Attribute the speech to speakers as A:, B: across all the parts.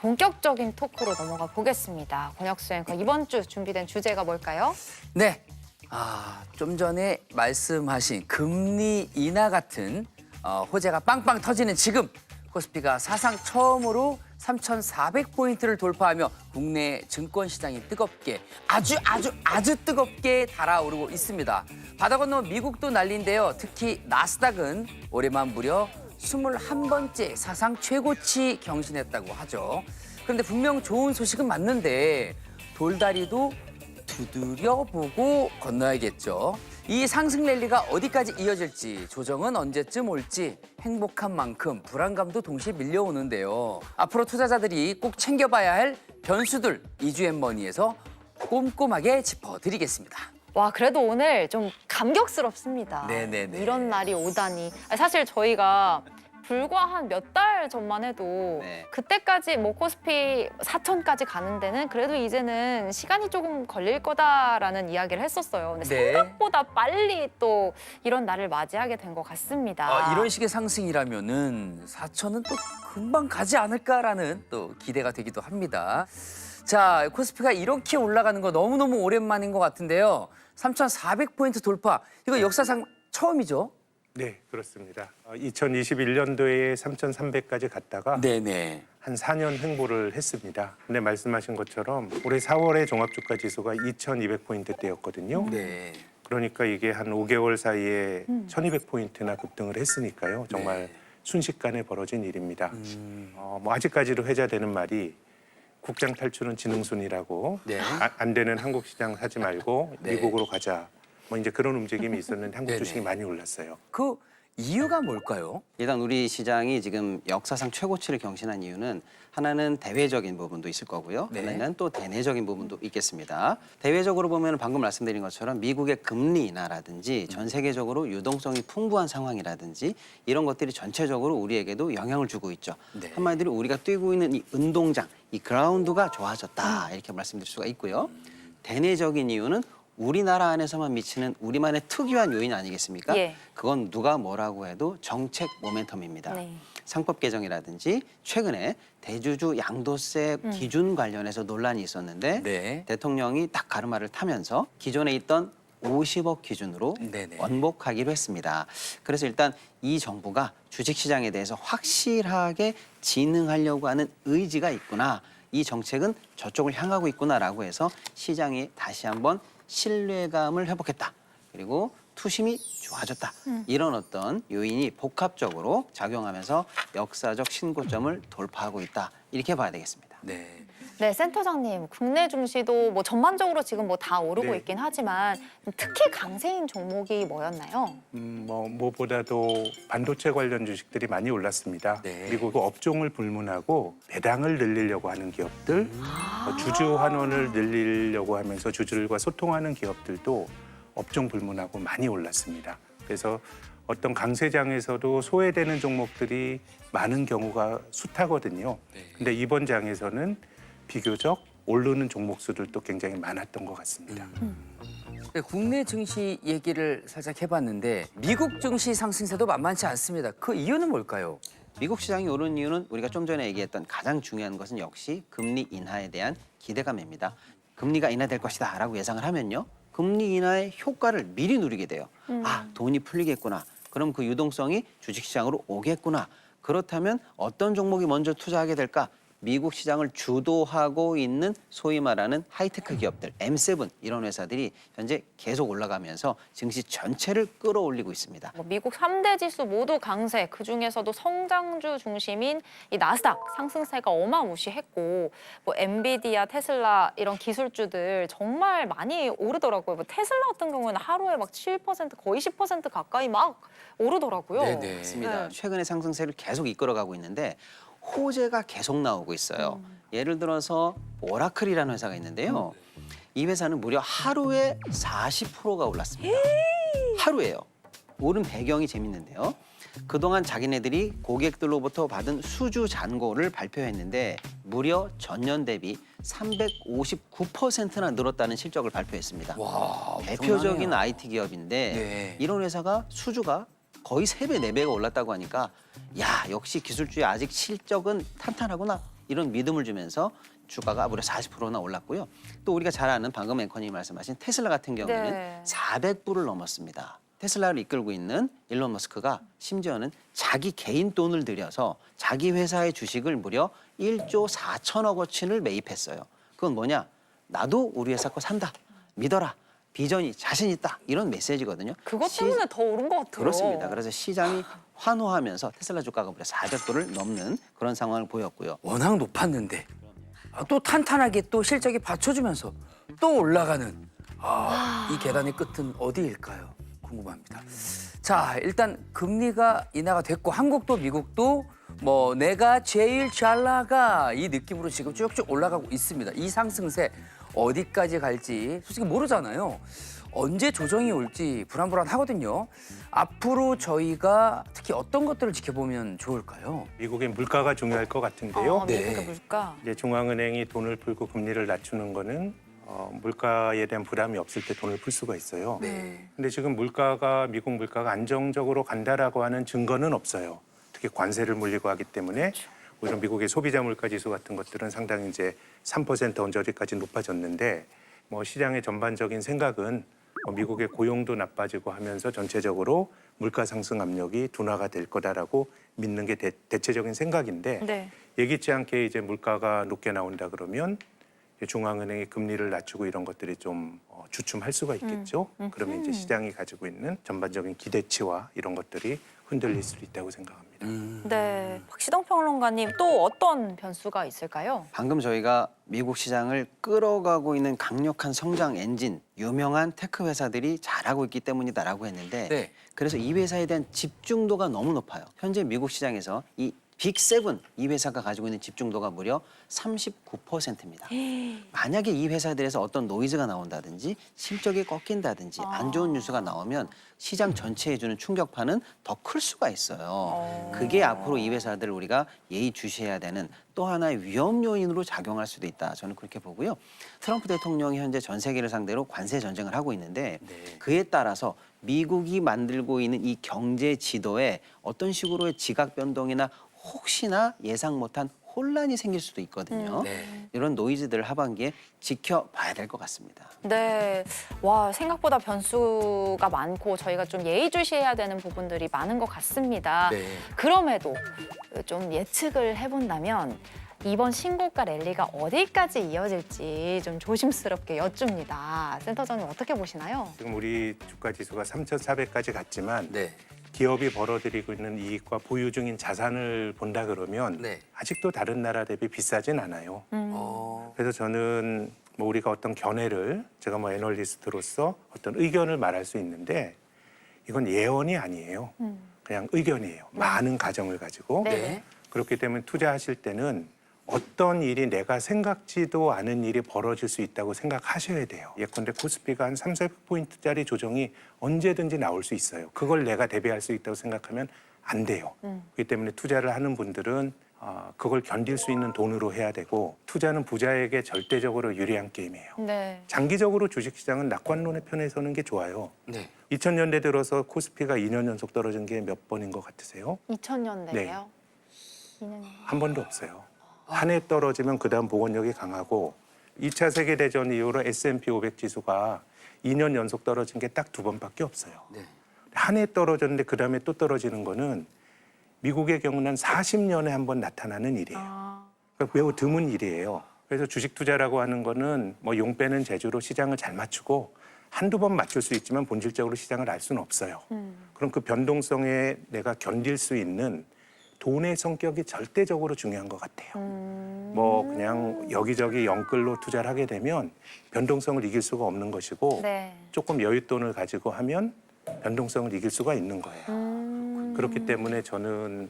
A: 본격적인 토크로 넘어가 보겠습니다. 권혁수 앵커, 이번 주 준비된 주제가 뭘까요?
B: 네. 좀 전에 말씀하신 금리 인하 같은 호재가 빵빵 터지는 지금 코스피가 사상 처음으로 3,400포인트를 돌파하며 국내 증권 시장이 뜨겁게 아주 뜨겁게 달아오르고 있습니다. 바다 건너 미국도 난리인데요. 특히 나스닥은 올해만 무려 21번째 사상 최고치 경신했다고 하죠. 그런데 분명 좋은 소식은 맞는데 돌다리도 두드려보고 건너야겠죠. 이 상승 랠리가 어디까지 이어질지, 조정은 언제쯤 올지 행복한 만큼 불안감도 동시에 밀려오는데요. 앞으로 투자자들이 꼭 챙겨봐야 할 변수들 이주앤머니에서 꼼꼼하게 짚어드리겠습니다.
A: 와, 그래도 오늘 좀 감격스럽습니다.
B: 네네네.
A: 이런 날이 오다니. 사실 저희가 불과 한 몇 달 전만 해도
B: 네.
A: 그때까지 뭐 코스피 4천까지 가는 데는 그래도 이제는 시간이 조금 걸릴 거다라는 이야기를 했었어요. 근데
B: 네.
A: 생각보다 빨리 또 이런 날을 맞이하게 된 것 같습니다.
B: 이런 식의 상승이라면은 4천은 또 금방 가지 않을까라는 또 기대가 되기도 합니다. 자, 코스피가 이렇게 올라가는 거 너무너무 오랜만인 것 같은데요. 3,400포인트 돌파, 이거 역사상 처음이죠?
C: 네, 그렇습니다. 2021년도에 3,300까지 갔다가
B: 네네.
C: 한 4년 횡보를 했습니다. 근데 말씀하신 것처럼 올해 4월에 종합주가 지수가 2,200포인트대였거든요.
B: 네.
C: 그러니까 이게 한 5개월 사이에 1,200포인트나 급등을 했으니까요. 정말
B: 네.
C: 순식간에 벌어진 일입니다. 뭐 아직까지도 회자되는 말이 국장 탈출은 지능순이라고
B: 네.
C: 안 되는 한국 시장 사지 말고
B: 네.
C: 미국으로 가자. 뭐 이제 그런 움직임이 있었는데 한국
B: 네네.
C: 주식이 많이 올랐어요.
B: 그 이유가 뭘까요?
D: 일단 우리 시장이 지금 역사상 최고치를 경신한 이유는 하나는 대외적인 부분도 있을 거고요.
B: 네.
D: 하나는 또 대내적인 부분도 있겠습니다. 대외적으로 보면 방금 말씀드린 것처럼 미국의 금리 인하라든지 전 세계적으로 유동성이 풍부한 상황이라든지 이런 것들이 전체적으로 우리에게도 영향을 주고 있죠.
B: 네.
D: 한마디로 우리가 뛰고 있는 이 운동장, 이 그라운드가 좋아졌다 이렇게 말씀드릴 수가 있고요. 대내적인 이유는 우리나라 안에서만 미치는 우리만의 특유한 요인 아니겠습니까?
A: 예.
D: 그건 누가 뭐라고 해도 정책 모멘텀입니다.
A: 네.
D: 상법 개정이라든지 최근에 대주주 양도세 기준 관련해서 논란이 있었는데
B: 네.
D: 대통령이 딱 가르마를 타면서 기존에 있던 50억 기준으로
B: 네네.
D: 원복하기로 했습니다. 그래서 일단 이 정부가 주식시장에 대해서 확실하게 진흥하려고 하는 의지가 있구나. 이 정책은 저쪽을 향하고 있구나라고 해서 시장이 다시 한번 신뢰감을 회복했다. 그리고 투심이 좋아졌다. 이런 어떤 요인이 복합적으로 작용하면서 역사적 신고점을 돌파하고 있다. 이렇게 봐야 되겠습니다.
B: 네.
A: 네, 센터장님, 국내 증시도 뭐 전반적으로 지금 뭐 다 오르고
C: 네.
A: 있긴 하지만 특히 강세인 종목이 뭐였나요?
C: 뭐 무엇보다도 반도체 관련 주식들이 많이 올랐습니다.
B: 네.
C: 그리고 그 업종을 불문하고 배당을 늘리려고 하는 기업들, 주주 환원을 늘리려고 하면서 주주들과 소통하는 기업들도 업종 불문하고 많이 올랐습니다. 그래서 어떤 강세장에서도 소외되는 종목들이 많은 경우가 숱하거든요.
B: 네.
C: 근데 이번 장에서는 비교적 오르는 종목 수들도 굉장히 많았던 것 같습니다.
B: 국내 증시 얘기를 살짝 해봤는데 미국 증시 상승세도 만만치 않습니다. 그 이유는 뭘까요?
D: 미국 시장이 오른 이유는 우리가 좀 전에 얘기했던 가장 중요한 것은 역시 금리 인하에 대한 기대감입니다. 금리가 인하될 것이다 라고 예상을 하면요. 금리 인하의 효과를 미리 누리게 돼요. 아, 돈이 풀리겠구나. 그럼 그 유동성이 주식시장으로 오겠구나. 그렇다면 어떤 종목이 먼저 투자하게 될까? 미국 시장을 주도하고 있는 소위 말하는 하이테크 기업들, M7 이런 회사들이 현재 계속 올라가면서 증시 전체를 끌어올리고 있습니다.
A: 뭐 미국 3대 지수 모두 강세, 그중에서도 성장주 중심인 이 나스닥 상승세가 어마무시했고 뭐 엔비디아, 테슬라 이런 기술주들 정말 많이 오르더라고요. 뭐 테슬라 같은 경우에는 하루에 막 7% 거의 10% 가까이 막 오르더라고요.
B: 네네.
D: 맞습니다.
A: 네.
D: 최근에 상승세를 계속 이끌어가고 있는데 호재가 계속 나오고 있어요. 예를 들어서 오라클이라는 회사가 있는데요. 이 회사는 무려 하루에 40%가 올랐습니다. 하루에요. 오른 배경이 재밌는데요. 그동안 자기네들이 고객들로부터 받은 수주 잔고를 발표했는데 무려 전년 대비 359%나 늘었다는 실적을 발표했습니다.
B: 와,
D: 대표적인
B: 엄청나네요.
D: IT 기업인데
B: 네.
D: 이런 회사가 수주가 거의 3배, 4배가 올랐다고 하니까 야, 역시 기술주의 아직 실적은 탄탄하구나. 이런 믿음을 주면서 주가가 무려 40%나 올랐고요. 또 우리가 잘 아는 방금 앵커님이 말씀하신 테슬라 같은 경우에는
A: 네.
D: 400불을 넘었습니다. 테슬라를 이끌고 있는 일론 머스크가 심지어는 자기 개인 돈을 들여서 자기 회사의 주식을 무려 1조 4천억 원치를 매입했어요. 그건 뭐냐? 나도 우리 회사 거 산다. 믿어라. 비전이 자신 있다. 이런 메시지거든요.
A: 그것 때문에 더 오른 것 같아요.
D: 그렇습니다. 그래서 시장이 환호하면서 테슬라 주가가 무려 400불을 넘는 그런 상황을 보였고요.
B: 워낙 높았는데 또 탄탄하게 또 실적이 받쳐주면서 또 올라가는 이 계단의 끝은 어디일까요? 궁금합니다. 자, 일단 금리가 인하가 됐고 한국도 미국도 뭐 내가 제일 잘 나가 이 느낌으로 지금 쭉쭉 올라가고 있습니다. 이 상승세 어디까지 갈지 솔직히 모르잖아요. 언제 조정이 올지 불안불안하거든요. 앞으로 저희가 특히 어떤 것들을 지켜보면 좋을까요?
C: 미국의 물가가 중요할 것 같은데요.
B: 네.
A: 미국의 물가.
C: 이제 중앙은행이 돈을 풀고 금리를 낮추는 거는 물가에 대한 부담이 없을 때 돈을 풀 수가 있어요.
B: 네.
C: 근데 지금 미국 물가가 안정적으로 간다라고 하는 증거는 없어요. 특히 관세를 물리고 하기 때문에 오히려 미국의 소비자 물가 지수 같은 것들은 상당히 이제 3% 언저리까지 높아졌는데 뭐 시장의 전반적인 생각은 미국의 고용도 나빠지고 하면서 전체적으로 물가 상승 압력이 둔화가 될 거다라고 믿는 게 대체적인 생각인데
A: 네.
C: 예기치 않게 이제 물가가 높게 나온다 그러면 중앙은행이 금리를 낮추고 이런 것들이 좀 주춤할 수가 있겠죠. 그러면 이제 시장이 가지고 있는 전반적인 기대치와 이런 것들이 흔들릴 수 있다고 생각합니다.
A: 네. 박시동 평론가님 또 어떤 변수가 있을까요?
D: 방금 저희가 미국 시장을 끌어가고 있는 강력한 성장 엔진, 유명한 테크 회사들이 잘하고 있기 때문이다라고 했는데
B: 네.
D: 그래서 이 회사에 대한 집중도가 너무 높아요. 현재 미국 시장에서 이 빅7 이 회사가 가지고 있는 집중도가 무려 39%입니다. 만약에 이 회사들에서 어떤 노이즈가 나온다든지 실적이 꺾인다든지 안 좋은 뉴스가 나오면 시장 전체에 주는 충격파는 더 클 수가 있어요. 그게 앞으로 이 회사들을 우리가 예의주시해야 되는 또 하나의 위험 요인으로 작용할 수도 있다. 저는 그렇게 보고요. 트럼프 대통령이 현재 전 세계를 상대로 관세 전쟁을 하고 있는데 그에 따라서 미국이 만들고 있는 이 경제 지도에 어떤 식으로의 지각 변동이나 혹시나 예상 못한 혼란이 생길 수도 있거든요. 이런 노이즈들을 하반기에 지켜봐야 될 것 같습니다.
A: 네. 와, 생각보다 변수가 많고 저희가 좀 예의주시해야 되는 부분들이 많은 것 같습니다.
B: 네.
A: 그럼에도 좀 예측을 해본다면 이번 신고가 랠리가 어디까지 이어질지 좀 조심스럽게 여쭙니다. 센터장님 어떻게 보시나요?
C: 지금 우리 주가 지수가 3,400까지 갔지만
B: 네.
C: 기업이 벌어들이고 있는 이익과 보유 중인 자산을 본다 그러면
B: 네.
C: 아직도 다른 나라 대비 비싸진 않아요.
B: 어.
C: 그래서 저는 뭐 우리가 어떤 견해를 제가 뭐 애널리스트로서 어떤 의견을 말할 수 있는데 이건 예언이 아니에요. 그냥 의견이에요. 많은 가정을 가지고.
A: 네.
C: 그렇기 때문에 투자하실 때는 어떤 일이 내가 생각지도 않은 일이 벌어질 수 있다고 생각하셔야 돼요. 예컨대 코스피가 한 300~400포인트짜리 조정이 언제든지 나올 수 있어요. 그걸 내가 대비할 수 있다고 생각하면 안 돼요. 그렇기 때문에 투자를 하는 분들은 그걸 견딜 수 있는 돈으로 해야 되고 투자는 부자에게 절대적으로 유리한 게임이에요.
A: 네.
C: 장기적으로 주식시장은 낙관론의 편에 서는 게 좋아요.
B: 네.
C: 2000년대 들어서 코스피가 2년 연속 떨어진 게 몇 번인 것 같으세요?
A: 2000년대예요.
C: 네.
A: 2년.
C: 한 번도 없어요. 한 해 떨어지면 그다음 보건력이 강하고 2차 세계대전 이후로 S&P 500 지수가 2년 연속 떨어진 게 딱 2번밖에 없어요.
B: 네.
C: 한 해 떨어졌는데 그다음에 또 떨어지는 거는 미국의 경우는 40년에 한 번 나타나는 일이에요. 그러니까 매우 드문 일이에요. 그래서 주식 투자라고 하는 거는 뭐 용 빼는 재주로 시장을 잘 맞추고 한두 번 맞출 수 있지만 본질적으로 시장을 알 수는 없어요. 그럼 그 변동성에 내가 견딜 수 있는 돈의 성격이 절대적으로 중요한 것 같아요. 뭐 그냥 여기저기 영끌로 투자를 하게 되면 변동성을 이길 수가 없는 것이고
A: 네.
C: 조금 여윳돈을 가지고 하면 변동성을 이길 수가 있는 거예요. 그렇기 때문에 저는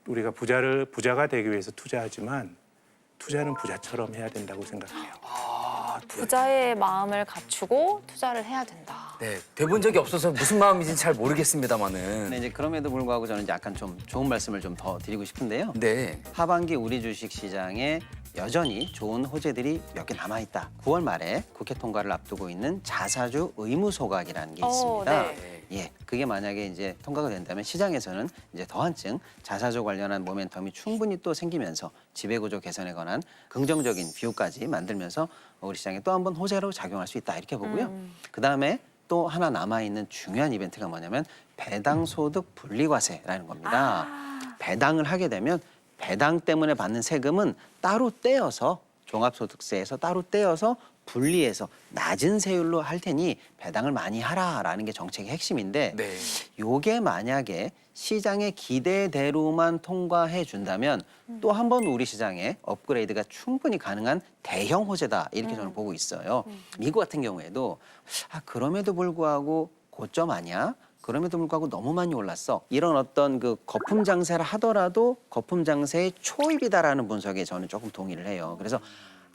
C: 우리가 부자가 되기 위해서 투자하지만 투자는 부자처럼 해야 된다고 생각해요.
A: 부자의 마음을 갖추고 투자를 해야 된다.
B: 네. 돼본 적이 없어서 무슨 마음인지 잘 모르겠습니다만은.
D: 근데 이제 그럼에도 불구하고 저는 약간 좀 좋은 말씀을 좀 더 드리고 싶은데요.
B: 네.
D: 하반기 우리 주식 시장에 여전히 좋은 호재들이 몇 개 남아 있다. 9월 말에 국회 통과를 앞두고 있는 자사주 의무 소각이라는 게 있습니다.
A: 네.
D: 예, 그게 만약에 이제 통과가 된다면 시장에서는 이제 더 한층 자사주 관련한 모멘텀이 충분히 또 생기면서 지배구조 개선에 관한 긍정적인 뷰까지 만들면서 우리 시장에 또 한 번 호재로 작용할 수 있다 이렇게 보고요. 그다음에 또 하나 남아있는 중요한 이벤트가 뭐냐면 배당소득 분리과세라는 겁니다. 배당을 하게 되면 배당 때문에 받는 세금은 따로 떼어서 종합소득세에서 따로 떼어서 분리해서 낮은 세율로 할 테니 배당을 많이 하라라는 게 정책의 핵심인데
B: 네.
D: 요게 만약에 시장의 기대대로만 통과해 준다면 또 한 번 우리 시장에 업그레이드가 충분히 가능한 대형 호재다 이렇게 저는 보고 있어요. 미국 같은 경우에도 그럼에도 불구하고 고점 아니야? 그럼에도 불구하고 너무 많이 올랐어. 이런 어떤 그 거품 장세를 하더라도 거품 장세의 초입이다라는 분석에 저는 조금 동의를 해요. 그래서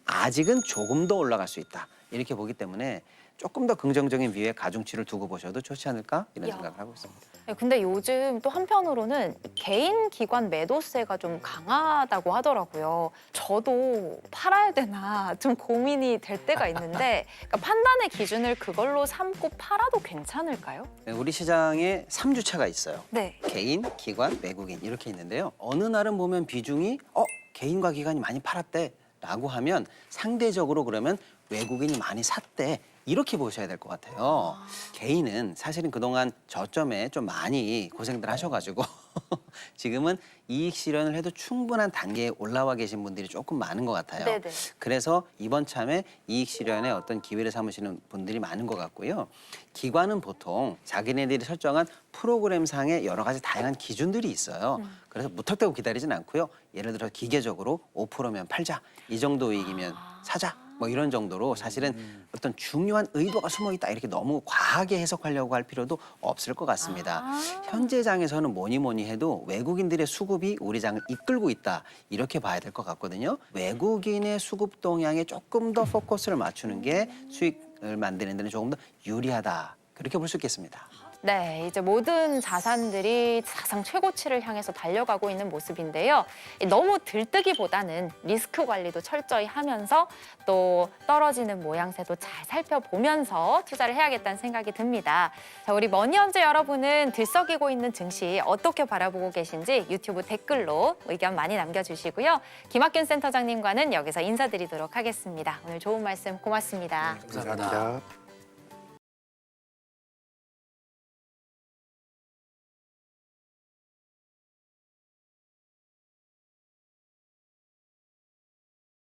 D: 아직은 조금 더 올라갈 수 있다. 이렇게 보기 때문에 조금 더 긍정적인 뷰에 가중치를 두고 보셔도 좋지 않을까 이런
A: 야.
D: 생각을 하고 있습니다.
A: 네, 근데 요즘 또 한편으로는 개인 기관 매도세가 좀 강하다고 하더라고요. 저도 팔아야 되나 좀 고민이 될 때가 있는데 그러니까 판단의 기준을 그걸로 삼고 팔아도 괜찮을까요?
D: 네, 우리 시장에 3주차가 있어요.
A: 네.
D: 개인, 기관, 외국인 이렇게 있는데요. 어느 날은 보면 비중이 개인과 기관이 많이 팔았대라고 하면 상대적으로 그러면 외국인이 많이 샀대. 이렇게 보셔야 될 것 같아요. 개인은 사실은 그동안 저점에 좀 많이 고생들 하셔가지고 지금은 이익 실현을 해도 충분한 단계에 올라와 계신 분들이 조금 많은 것 같아요.
A: 네네.
D: 그래서 이번 참에 이익 실현에 어떤 기회를 삼으시는 분들이 많은 것 같고요. 기관은 보통 자기네들이 설정한 프로그램상의 여러 가지 다양한 기준들이 있어요. 그래서 무턱대고 기다리진 않고요. 예를 들어 기계적으로 5%면 팔자, 이 정도 이익이면 사자. 뭐 이런 정도로 사실은 어떤 중요한 의도가 숨어 있다 이렇게 너무 과하게 해석하려고 할 필요도 없을 것 같습니다. 현재 장에서는 뭐니 해도 외국인들의 수급이 우리 장을 이끌고 있다 이렇게 봐야 될 것 같거든요. 외국인의 수급 동향에 조금 더 포커스를 맞추는 게 수익을 만드는 데는 조금 더 유리하다 그렇게 볼 수 있겠습니다.
A: 네, 이제 모든 자산들이 사상 최고치를 향해서 달려가고 있는 모습인데요. 너무 들뜨기보다는 리스크 관리도 철저히 하면서 또 떨어지는 모양새도 잘 살펴보면서 투자를 해야겠다는 생각이 듭니다. 자, 우리 머니언즈 여러분은 들썩이고 있는 증시 어떻게 바라보고 계신지 유튜브 댓글로 의견 많이 남겨주시고요. 김학균 센터장님과는 여기서 인사드리도록 하겠습니다. 오늘 좋은 말씀 고맙습니다.
B: 감사합니다.
C: 감사합니다.